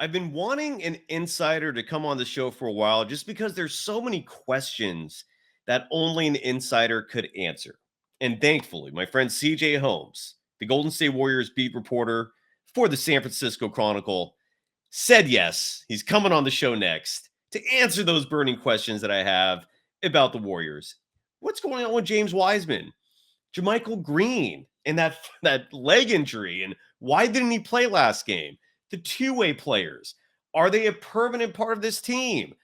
I've been wanting an insider to come on the show for a while just because there's so many questions that only an insider could answer. And thankfully, my friend CJ Holmes, the Golden State Warriors beat reporter for the San Francisco Chronicle, said yes. He's coming on the show next to answer those burning questions that I have about the Warriors. What's going on with James Wiseman, JaMychal Green, and that leg injury, and why didn't he play last game? The two-way players, are they a permanent part of this team?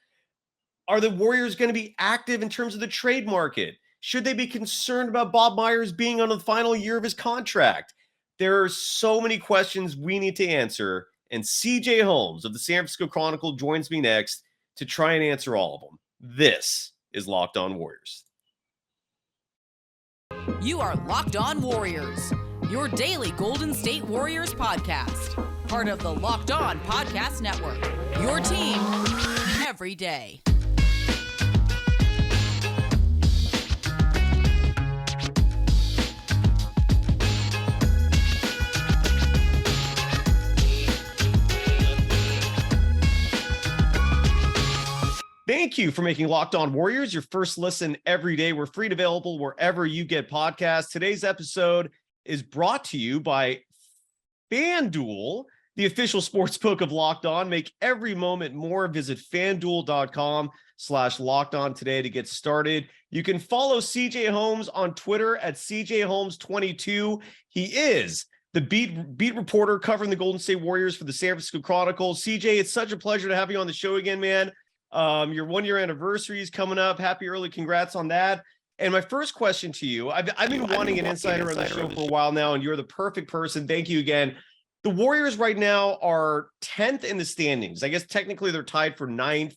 Are the Warriors going to be active in terms of the trade market? Should they be concerned about Bob Myers being on the final year of his contract? There are so many questions we need to answer, and CJ Holmes of the San Francisco Chronicle joins me next to try and answer all of them. This is Locked On Warriors. You are Locked On Warriors, your daily Golden State Warriors podcast. Part of the Locked On Podcast Network, your team every day. Thank you for making Locked On Warriors your first listen every day. We're free and available wherever you get podcasts. Today's episode is brought to you by FanDuel, the official sportsbook of Locked On. Make every moment more. Visit FanDuel.com/LockedOn today to get started. You can follow CJ Holmes on Twitter at CJHolmes22. He is the beat reporter covering the Golden State Warriors for the San Francisco Chronicle. CJ, it's such a pleasure to have you on the show again, man. Your 1-year anniversary is coming up. Happy early congrats on that. And my first question to you, I've been wanting an insider on the show for a while now, and you're the perfect person. Thank you again. The Warriors right now are 10th in the standings. I guess technically they're tied for 9th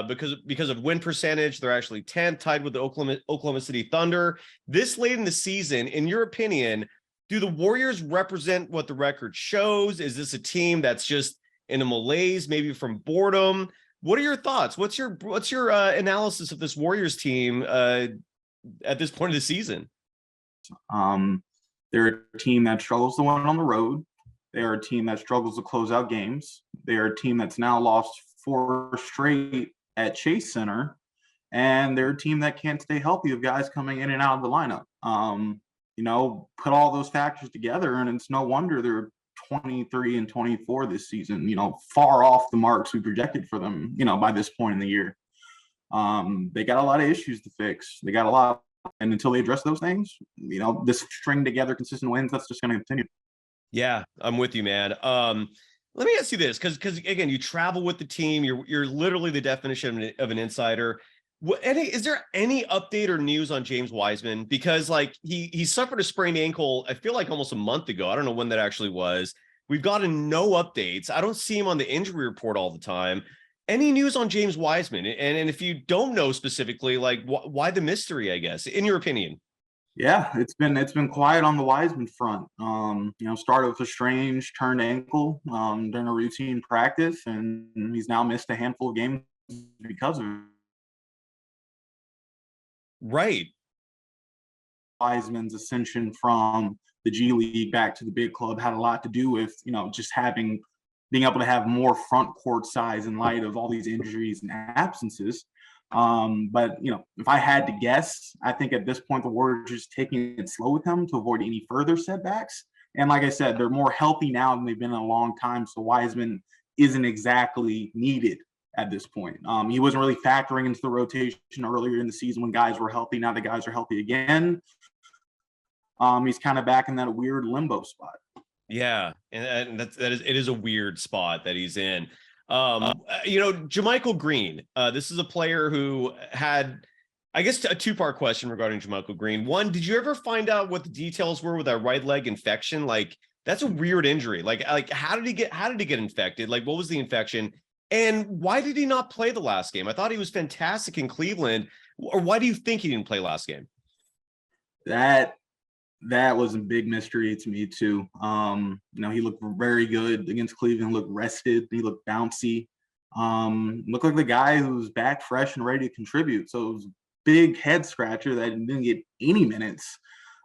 because of win percentage. They're actually 10th, tied with the Oklahoma City Thunder. This late in the season, in your opinion, do the Warriors represent what the record shows? Is this a team that's just in a malaise, maybe from boredom? What are your thoughts? What's your analysis of this Warriors team at this point of the season? They're a team that struggles to win on the road. They're a team that struggles to close out games. They're a team that's now lost 4 straight at Chase Center, and they're a team that can't stay healthy of guys coming in and out of the lineup. Put all those factors together, and it's no wonder they're 23-24 this season, far off the marks we projected for them, by this point in the year. They got a lot of issues to fix. They got a lot, and until they address those things, this string together consistent wins, that's just going to continue. Yeah, I'm with you, man. Let me ask you this, because again, you travel with the team. You're literally the definition of an insider. Is there any update or news on James Wiseman? Because he suffered a sprained ankle, I feel like almost a month ago. I don't know when that actually was. We've gotten no updates. I don't see him on the injury report all the time. Any news on James Wiseman? And if you don't know specifically, why the mystery, I guess, in your opinion? Yeah, it's been quiet on the Wiseman front. Started with a strange turned ankle during a routine practice, and he's now missed a handful of games because of it. Right. Wiseman's ascension from the G League back to the big club had a lot to do with, just being able to have more front court size in light of all these injuries and absences. But if I had to guess, I think at this point the Warriors are just taking it slow with him to avoid any further setbacks. And like I said, they're more healthy now than they've been in a long time. So Wiseman isn't exactly needed at this point. He wasn't really factoring into the rotation earlier in the season when guys were healthy. Now the guys are healthy again. He's kind of back in that weird limbo spot. Yeah, and it is a weird spot that he's in. JaMychal Green. This is a player who had, I guess, a 2-part question regarding JaMychal Green. One, did you ever find out what the details were with that right leg infection? That's a weird injury. How did he get infected? What was the infection? And why did he not play the last game? I thought he was fantastic in Cleveland. Or why do you think he didn't play last game? That was a big mystery to me too. He looked very good against Cleveland. Looked rested. He looked bouncy. Looked like the guy who was back fresh and ready to contribute. So it was a big head scratcher that didn't get any minutes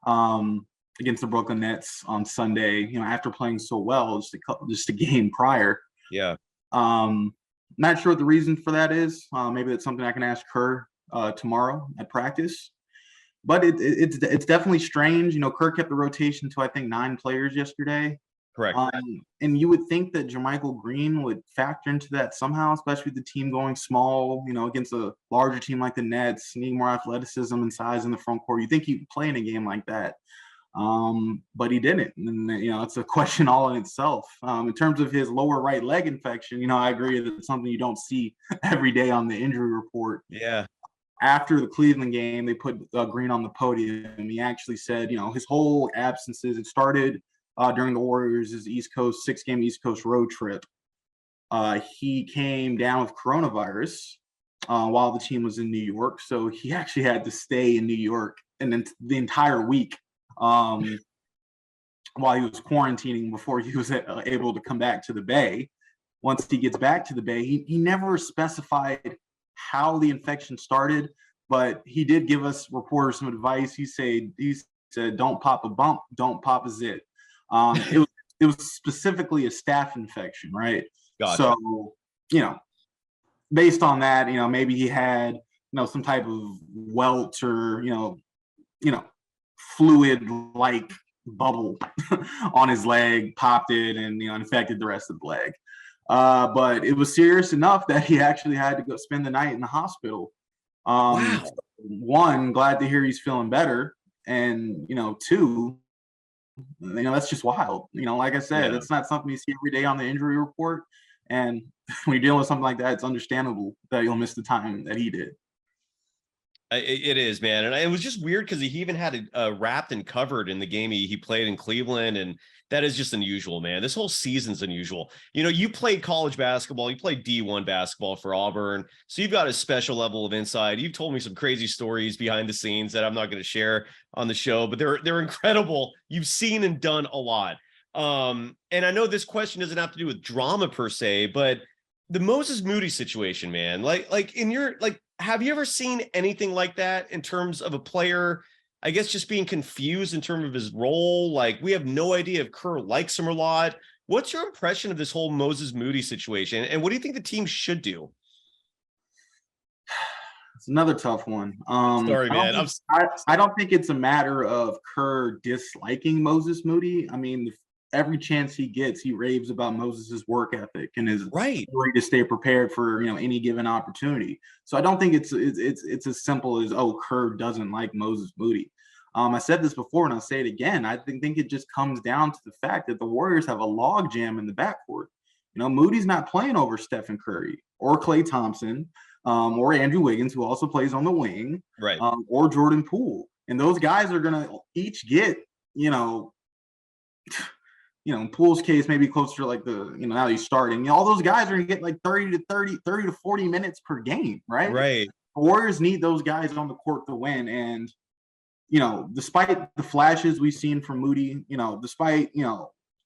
against the Brooklyn Nets on Sunday. After playing so well just a game prior. Yeah. Not sure what the reason for that is. Maybe that's something I can ask Kerr tomorrow at practice. But it's definitely strange. Kerr kept the rotation to, I think, 9 players yesterday. Correct. And you would think that JaMychal Green would factor into that somehow, especially with the team going small, against a larger team like the Nets, needing more athleticism and size in the front court. You think he'd play in a game like that. But he didn't. And, it's a question all in itself. In terms of his lower right leg infection, I agree that it's something you don't see every day on the injury report. Yeah. After the Cleveland game, they put Green on the podium. He actually said, his whole absences, it started during the Warriors' 6-game East Coast road trip. He came down with coronavirus while the team was in New York. So he actually had to stay in New York and then the entire week while he was quarantining before he was able to come back to the Bay. Once he gets back to the Bay, he never specified how the infection started, but he did give us reporters some advice. He said, don't pop a bump, don't pop a zit. It was specifically a staph infection, right? Gotcha. So, based on that, maybe he had, some type of welt or, fluid-like bubble on his leg, popped it, and, infected the rest of the leg. But it was serious enough that he actually had to go spend the night in the hospital. Wow. One, glad to hear he's feeling better. And, 2, that's just wild. Like I said, it's not something you see every day on the injury report. And when you're dealing with something like that, it's understandable that you'll miss the time that he did. It is, man. And it was just weird because he even had it wrapped and covered in the game he played in Cleveland. And that is just unusual, man. This whole season's unusual. You played college basketball. You played D1 basketball for Auburn. So you've got a special level of insight. You've told me some crazy stories behind the scenes that I'm not going to share on the show, but they're incredible. You've seen and done a lot. And I know this question doesn't have to do with drama per se, but the Moses Moody situation, man, like in your, have you ever seen anything like that in terms of a player, I guess, just being confused in terms of his role? Like, we have no idea if Kerr likes him or not. What's your impression of this whole Moses Moody situation? And what do you think the team should do? It's another tough one. Sorry, man. I don't think it's a matter of Kerr disliking Moses Moody. I mean, every chance he gets, he raves about Moses's work ethic and his ability to stay prepared for any given opportunity. So I don't think it's as simple as, Kerr doesn't like Moses Moody. I said this before and I'll say it again. I think it just comes down to the fact that the Warriors have a logjam in the backcourt. Moody's not playing over Stephen Curry or Klay Thompson or Andrew Wiggins, who also plays on the wing, right? Or Jordan Poole. And those guys are going to each get, in Poole's case, maybe closer to like now he's starting. All those guys are going to get like 30 to 40 minutes per game, right? Right. The Warriors need those guys on the court to win. And, despite the flashes we've seen from Moody, despite,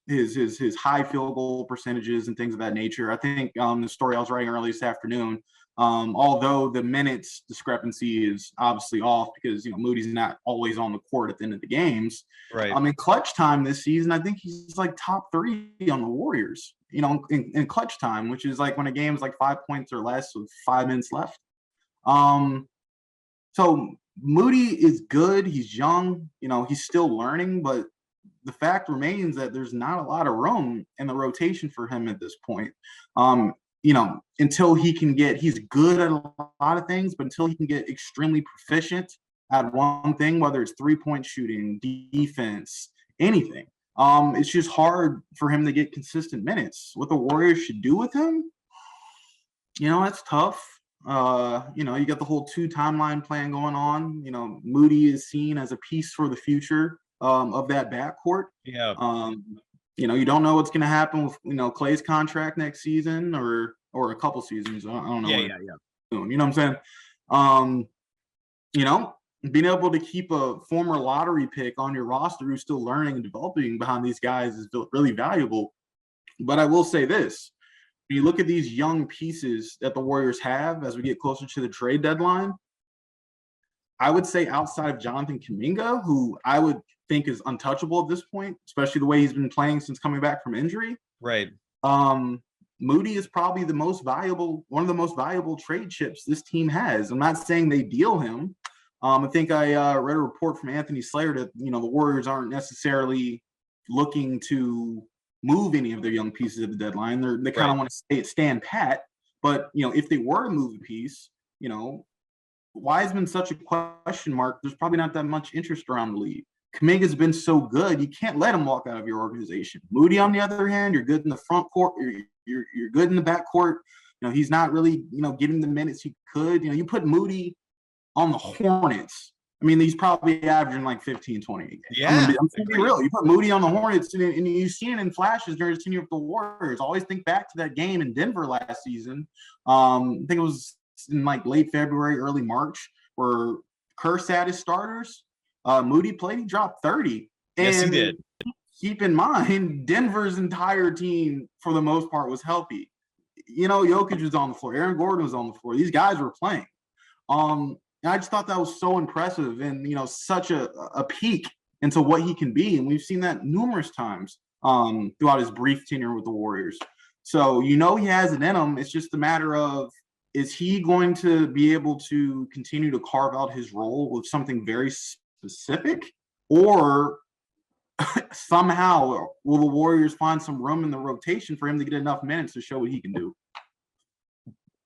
his high field goal percentages and things of that nature, I think the story I was writing earlier this afternoon, although the minutes discrepancy is obviously off because, Moody's not always on the court at the end of the games. Right. In clutch time this season, I think he's like top 3 on the Warriors, in clutch time, which is like when a game is like 5 points or less with 5 minutes left. So Moody is good. He's young, he's still learning, but the fact remains that there's not a lot of room in the rotation for him at this point. Until he can he's good at a lot of things, but until he can get extremely proficient at one thing, whether it's 3-point shooting, defense, anything, it's just hard for him to get consistent minutes. What the Warriors should do with him, that's tough. You got the whole 2 timeline plan going on. Moody is seen as a piece for the future of that backcourt. Yeah. You don't know what's going to happen with, Klay's contract next season or a couple seasons. I don't know. Yeah. Soon, you know what I'm saying? Being able to keep a former lottery pick on your roster who's still learning and developing behind these guys is really valuable. But I will say this. When you look at these young pieces that the Warriors have as we get closer to the trade deadline, I would say outside of Jonathan Kuminga, who I would think is untouchable at this point, especially the way he's been playing since coming back from injury. Right. Moody is probably one of the most valuable trade chips this team has. I'm not saying they deal him. I think I read a report from Anthony Slater that, the Warriors aren't necessarily looking to move any of their young pieces at the deadline. They kind of want to stand pat. But, if they were to move a piece, Wiseman's such a question mark. There's probably not that much interest around the league. Kuminga's been so good, you can't let him walk out of your organization. Moody, on the other hand, you're good in the front court. You're good in the back court. He's not really, getting the minutes he could. You put Moody on the Hornets. I mean, he's probably averaging like 15, 20. Yeah. I'm going to be real. You put Moody on the Hornets, and you've seen it in flashes during his tenure with the Warriors. Always think back to that game in Denver last season. I think it was in like late February, early March, where Kerr sat his starters. Moody played, he dropped 30. Yes, he did. Keep in mind, Denver's entire team, for the most part, was healthy. Jokic was on the floor. Aaron Gordon was on the floor. These guys were playing. And I just thought that was so impressive and, such a peek into what he can be. And we've seen that numerous times throughout his brief tenure with the Warriors. So, he has it in him. It's just a matter of, is he going to be able to continue to carve out his role with something very specific, or somehow will the Warriors find some room in the rotation for him to get enough minutes to show what he can do?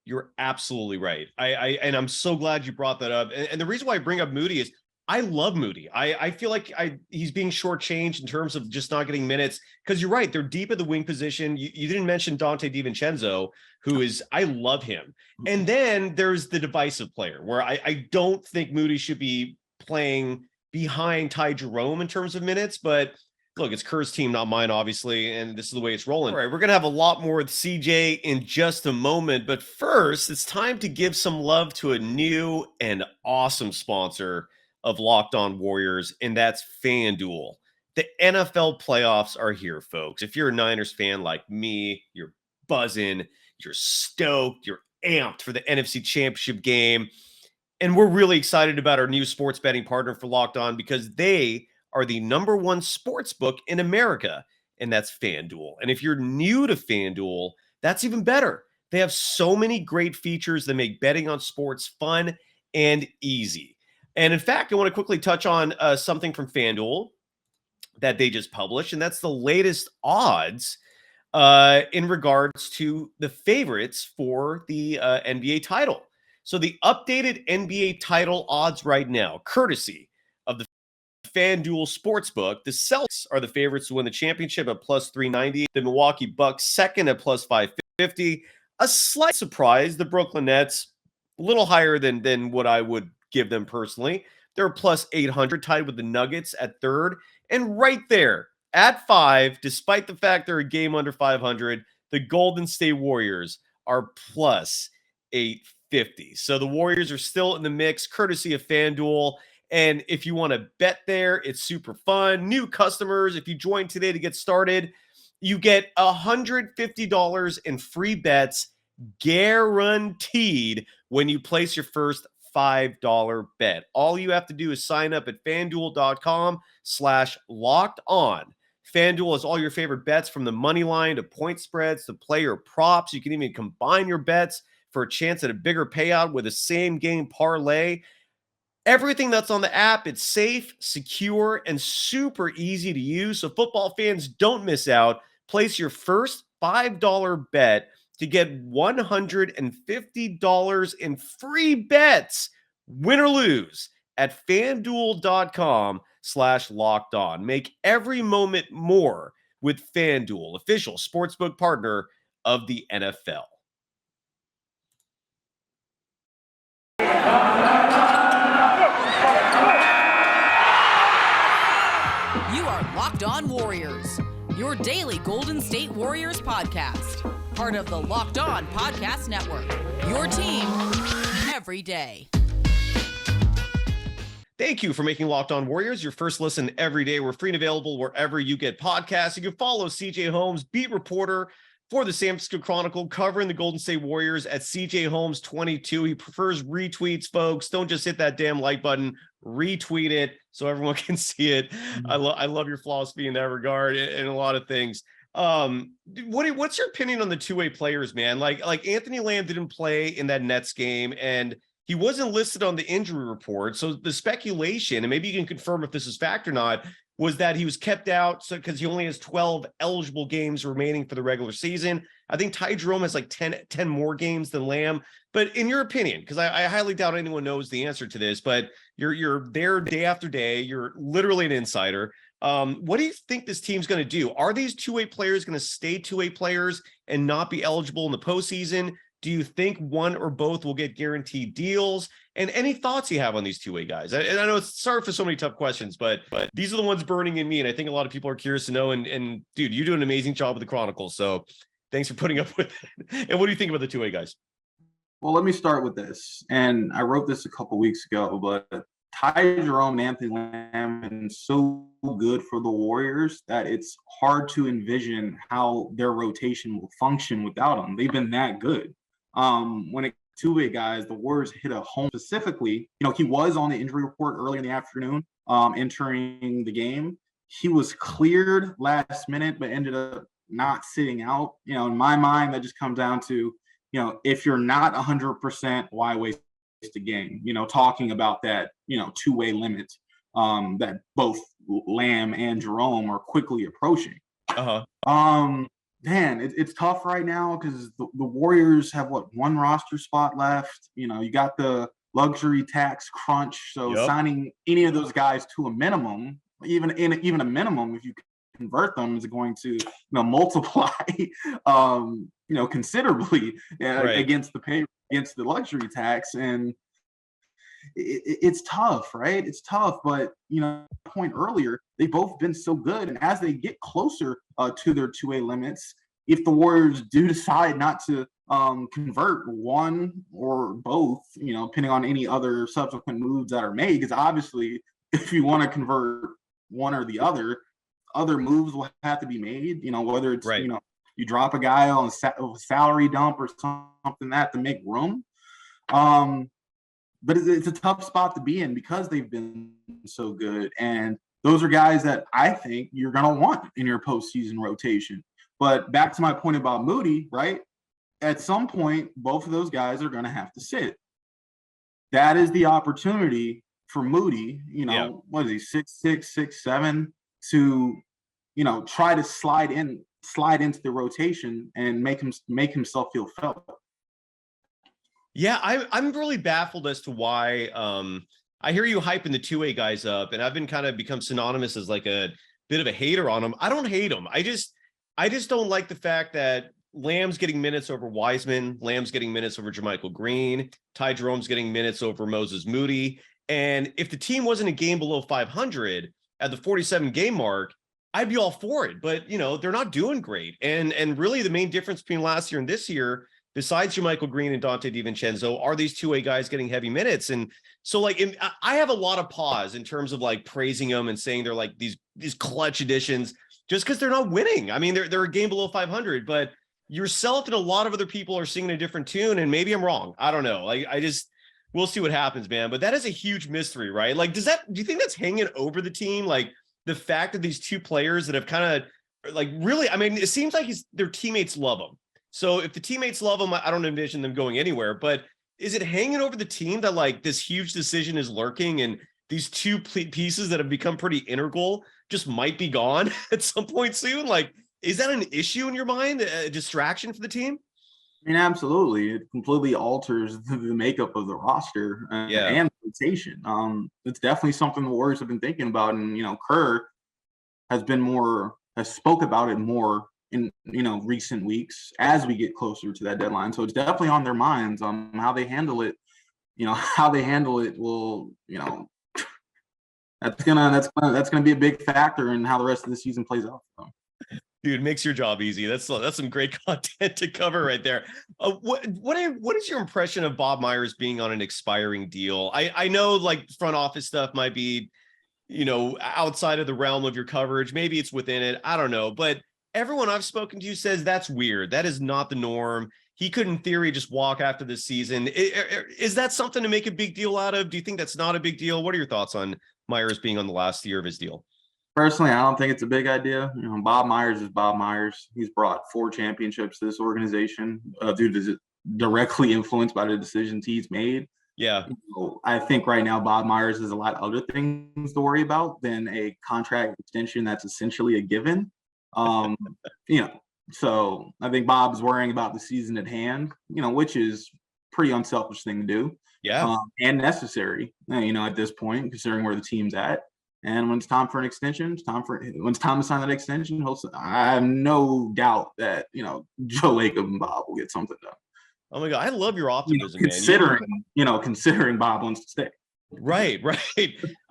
You're absolutely right. And I'm so glad you brought that up. And the reason why I bring up Moody is I love Moody. I feel like he's being shortchanged in terms of just not getting minutes, because you're right. They're deep at the wing position. You didn't mention Dante DiVincenzo, who is, I love him. And then there's the divisive player where I don't think Moody should be playing behind Ty Jerome in terms of minutes, but look, it's Kerr's team, not mine, obviously, and this is the way it's rolling. All right, we're going to have a lot more with CJ in just a moment, but first, it's time to give some love to a new and awesome sponsor of Locked On Warriors, and that's FanDuel. The NFL playoffs are here, folks. If you're a Niners fan like me, you're buzzing, you're stoked, you're amped for the NFC Championship game. And we're really excited about our new sports betting partner for Locked On, because they are the #1 sports book in America, and that's FanDuel. And if you're new to FanDuel, that's even better. They have so many great features that make betting on sports fun and easy. And in fact, I want to quickly touch on something from FanDuel that they just published, and that's the latest odds in regards to the favorites for the NBA title. So the updated NBA title odds right now, courtesy of the FanDuel Sportsbook, the Celtics are the favorites to win the championship at +390. The Milwaukee Bucks second at +550. A slight surprise, the Brooklyn Nets, a little higher than what I would give them personally. They're +800, tied with the Nuggets at third. And right there at 5, despite the fact they're a game under 500, the Golden State Warriors are +850. So the Warriors are still in the mix, courtesy of FanDuel. And if you want to bet there, it's super fun. New customers, if you join today to get started, you get $150 in free bets guaranteed when you place your first $5 bet. All you have to do is sign up at FanDuel.com/locked on. FanDuel has all your favorite bets, from the money line to point spreads to player props. You can even combine your bets for a chance at a bigger payout with a same game parlay. Everything that's on the app, it's safe, secure, and super easy to use. So football fans, don't miss out. Place your first $5 bet to get $150 in free bets, win or lose, at FanDuel.com/locked on. Make every moment more with FanDuel, official sportsbook partner of the NFL. You are Locked On Warriors, your daily Golden State Warriors podcast. Part of the Locked On Podcast Network, your team every day. Thank you for making Locked On Warriors your first listen every day. We're free and available wherever you get podcasts. You can follow CJ Holmes, beat reporter for the San Francisco Chronicle, covering the Golden State Warriors at CJ Holmes 22. He prefers retweets, folks. Don't just hit that damn like button. Retweet it so everyone can see it. I love your philosophy in that regard and a lot of things. What's your opinion on the two-way players, man? Like Anthony Lamb didn't play in that Nets game, and he wasn't listed on the injury report. So the speculation, and maybe you can confirm if this is fact or not, was that he was kept out because he only has 12 eligible games remaining for the regular season. I think Ty Jerome has like 10 more games than Lamb. But in your opinion, because I highly doubt anyone knows the answer to this, but you're there day after day, you're literally an insider. What do you think this team's going to do? Are these two-way players going to stay two-way players and not be eligible in the postseason? Do you think one or both will get guaranteed deals? And any thoughts you have on these two-way guys? I know it's sorry for so many tough questions, but these are the ones burning in me, and I think a lot of people are curious to know. And dude, you do an amazing job with the Chronicle, so thanks for putting up with it. And what do you think about the two-way guys? Well, let me start with this. And I wrote this a couple weeks ago, but Ty Jerome and Anthony Lamb have been so good for the Warriors that it's hard to envision how their rotation will function without them. They've been that good. When it two-way guys, the Warriors hit a home specifically. He was on the injury report early in the afternoon, entering the game. He was cleared last minute, but ended up not sitting out. In my mind, that just comes down to, if you're not 100%, why waste a game? Talking about that, two-way limit that both Lamb and Jerome are quickly approaching. Man, it's tough right now because the Warriors have one roster spot left. You got the luxury tax crunch, so signing any of those guys to a minimum, even a minimum, if you convert them, is going to multiply considerably against the luxury tax. And it's tough, right? It's tough, but point earlier, they've both been so good, and as they get closer to their two-way limits, if the Warriors do decide not to convert one or both, depending on any other subsequent moves that are made, because obviously, if you want to convert one or the other moves will have to be made. Whether it's you drop a guy on a salary dump or something to make room. But it's a tough spot to be in because they've been so good. And those are guys that I think you're going to want in your postseason rotation. But back to my point about Moody, right? At some point, both of those guys are going to have to sit. That is the opportunity for Moody, what is he, 6'6", 6'7", to, try to slide into the rotation and make himself feel felt. Yeah, I'm really baffled as to why. I hear you hyping the two-way guys up, and I've been kind of become synonymous as like a bit of a hater on them. I don't hate them. I just don't like the fact that Lamb's getting minutes over Wiseman, Lamb's getting minutes over JaMychal Green, Ty Jerome's getting minutes over Moses Moody. And if the team wasn't a game below 500 at the 47 game mark, I'd be all for it. But they're not doing great. And really the main difference between last year and this year, besides JaMychal Green and Dante DiVincenzo, are these two-way guys getting heavy minutes. And so I have a lot of pause in terms of like praising them and saying they're like these clutch additions just because they're not winning. I mean, they're a game below 500, but yourself and a lot of other people are singing a different tune, and maybe I'm wrong. I don't know. We'll see what happens, man. But that is a huge mystery, right? Like, do you think that's hanging over the team? Like the fact that these two players that have kind of like really, I mean, it seems like their teammates love them. So if the teammates love them, I don't envision them going anywhere. But is it hanging over the team that like this huge decision is lurking, and these two pieces that have become pretty integral just might be gone at some point soon? Like, is that an issue in your mind, a distraction for the team? I mean, absolutely. It completely alters the makeup of the roster and rotation. It's definitely something the Warriors have been thinking about, and Kerr has spoke about it more in recent weeks as we get closer to that deadline. So it's definitely on their minds. How they handle it. How they handle it will that's gonna be a big factor in how the rest of the season plays out for them. Dude, makes your job easy. That's some great content to cover right there. What is your impression of Bob Myers being on an expiring deal? I know like front office stuff might be, outside of the realm of your coverage. Maybe it's within it. I don't know. But everyone I've spoken to says that's weird. That is not the norm. He could, in theory, just walk after this season. Is that something to make a big deal out of? Do you think that's not a big deal? What are your thoughts on Myers being on the last year of his deal? Personally, I don't think it's a big idea. Bob Myers is Bob Myers. He's brought 4 championships to this organization due to directly influenced by the decisions he's made. Yeah. I think right now Bob Myers has a lot of other things to worry about than a contract extension that's essentially a given. Um, so I think Bob's worrying about the season at hand, which is pretty unselfish thing to do. Yeah. And necessary, at this point, considering where the team's at. And when it's time for an extension, when it's time to sign that extension, I have no doubt that, Joe Lacob and Bob will get something done. Oh my God, I love your optimism, man. Considering Bob wants to stay. Right.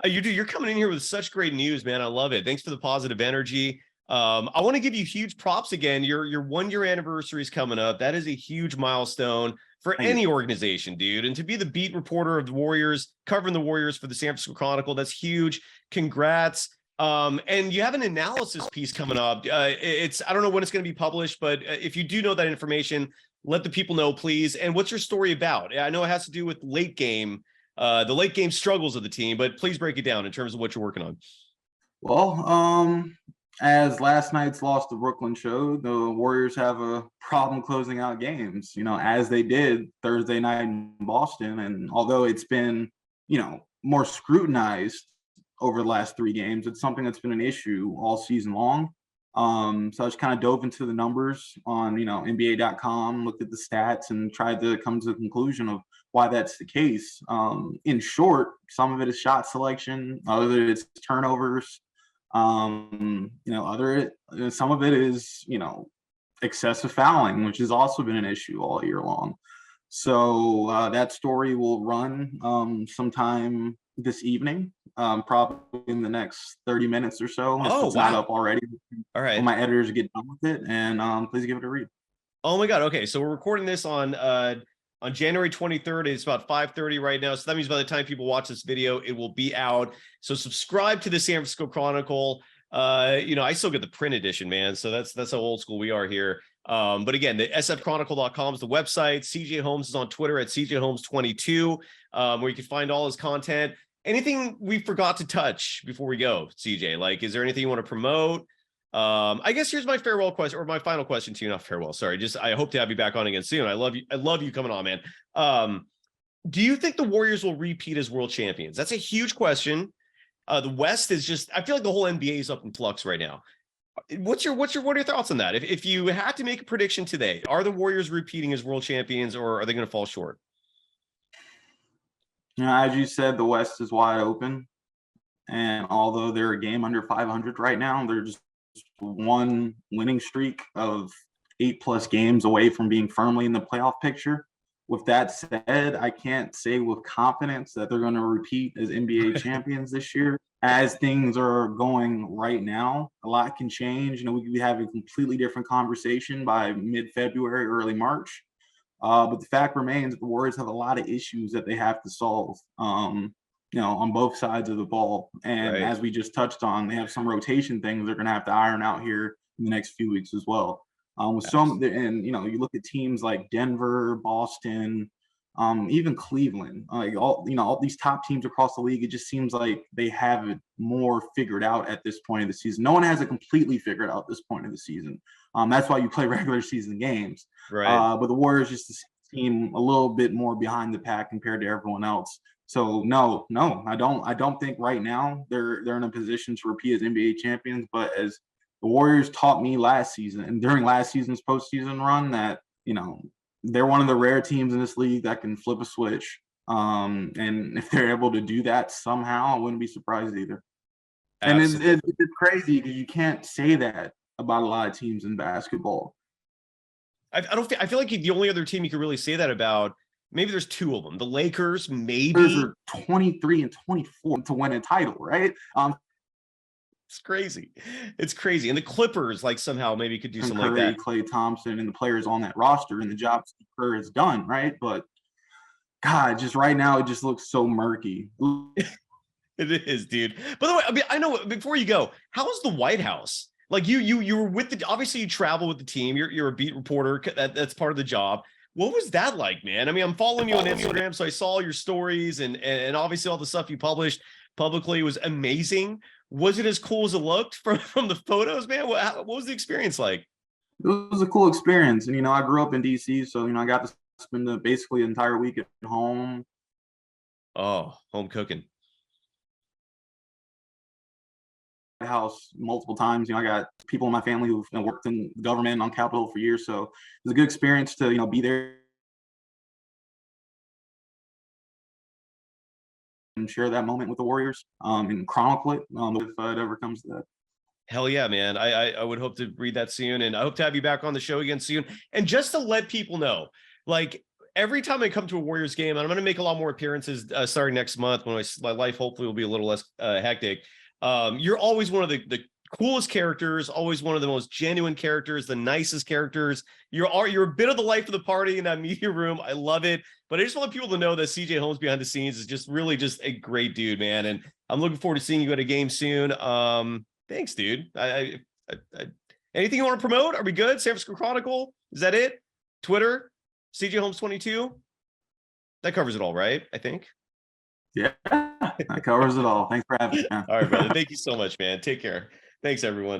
You do. You're coming in here with such great news, man. I love it. Thanks for the positive energy. I want to give you huge props again. Your 1 year anniversary is coming up. That is a huge milestone for any organization, dude. And to be the beat reporter of the Warriors, covering the Warriors for the San Francisco Chronicle, that's huge. Congrats. And you have an analysis piece coming up. I don't know when it's going to be published, but if you do know that information, let the people know, please. And what's your story about? I know it has to do with the late game struggles of the team, but please break it down in terms of what you're working on. Well, as last night's loss to Brooklyn showed, the Warriors have a problem closing out games, as they did Thursday night in Boston. And although it's been, more scrutinized over the last 3 games, it's something that's been an issue all season long. So I just kind of dove into the numbers on, NBA.com, looked at the stats and tried to come to the conclusion of why that's the case. In short, some of it is shot selection, other it's turnovers. Some of it is, excessive fouling, which has also been an issue all year long. So that story will run sometime this evening, probably in the next 30 minutes or so. If it's not up already. All right. My editors get done with it, and please give it a read. Oh my God. Okay. So we're recording this on January 23rd. It's about 5:30 right now. So that means by the time people watch this video, it will be out. So subscribe to the San Francisco Chronicle. I still get the print edition, man. So that's how old school we are here. But again, the sfchronicle.com is the website. CJ Holmes is on Twitter at CJHolmes22, where you can find all his content. Anything we forgot to touch before we go, CJ? Like, is there anything you want to promote? I guess here's my farewell question, or my final question to you. Not farewell, sorry. I hope to have you back on again soon. I love you coming on, man. Do you think the Warriors will repeat as world champions? That's a huge question. The West is just, I feel like the whole NBA is up in flux right now. What are your thoughts on that? If you had to make a prediction today, are the Warriors repeating as world champions, or are they going to fall short? As you said, the West is wide open. And although they're a game under 500 right now, they're just one winning streak of 8+ games away from being firmly in the playoff picture. With that said, I can't say with confidence that they're going to repeat as NBA champions this year. As things are going right now, a lot can change. We could be having a completely different conversation by mid-February, early March. But the fact remains that the Warriors have a lot of issues that they have to solve, on both sides of the ball. And as we just touched on, they have some rotation things they're going to have to iron out here in the next few weeks as well. You look at teams like Denver, Boston, even Cleveland, all these top teams across the league. It just seems like they have it more figured out at this point of the season. No one has it completely figured out at this point of the season. That's why you play regular season games. Right. But the Warriors just seem a little bit more behind the pack compared to everyone else. So no, I don't think right now they're in a position to repeat as NBA champions. But as the Warriors taught me last season and during last season's postseason run, that they're one of the rare teams in this league that can flip a switch. And if they're able to do that somehow, I wouldn't be surprised either. Absolutely. And it's crazy because you can't say that about a lot of teams in basketball. I feel like the only other team you could really say that about, maybe there's 2 of them. The Lakers, maybe. Lakers are 23 and 24 to win a title, right? It's crazy. It's crazy. And the Clippers, somehow maybe could do something like that. Klay Thompson and the players on that roster, and the job Kerr has done, right? But God, just right now, it just looks so murky. It is, dude. By the way, I know, before you go, how was the White House? You were with obviously you travel with the team. You're a beat reporter. That's part of the job. What was that like, man? I'm following you on Instagram, so I saw your stories and obviously all the stuff you published. publicly was amazing. Was it as cool as it looked from the photos, man? What was the experience like? It was a cool experience. And, I grew up in DC, so, I got to spend basically an entire week at home. Oh, home cooking. House multiple times. I got people in my family who've worked in government on Capitol Hill for years. So it was a good experience to, be there and share that moment with the Warriors and chronicle it if it ever comes to that. Hell yeah, man. I would hope to read that soon. And I hope to have you back on the show again soon. And just to let people know, like, every time I come to a Warriors game, and I'm going to make a lot more appearances starting next month when my life hopefully will be a little less hectic. You're always one of the coolest characters, always one of the most genuine characters, the nicest characters. You're a bit of the life of the party in that media room. I love it. But I just want people to know that CJ Holmes behind the scenes is just really just a great dude, man. And I'm looking forward to seeing you at a game soon. Thanks, dude. Anything you want to promote? Are we good? San Francisco Chronicle? Is that it? Twitter? CJ Holmes 22? That covers it all, right? I think. Yeah, that covers it all. Thanks for having me, man. All right, brother. Thank you so much, man. Take care. Thanks, everyone.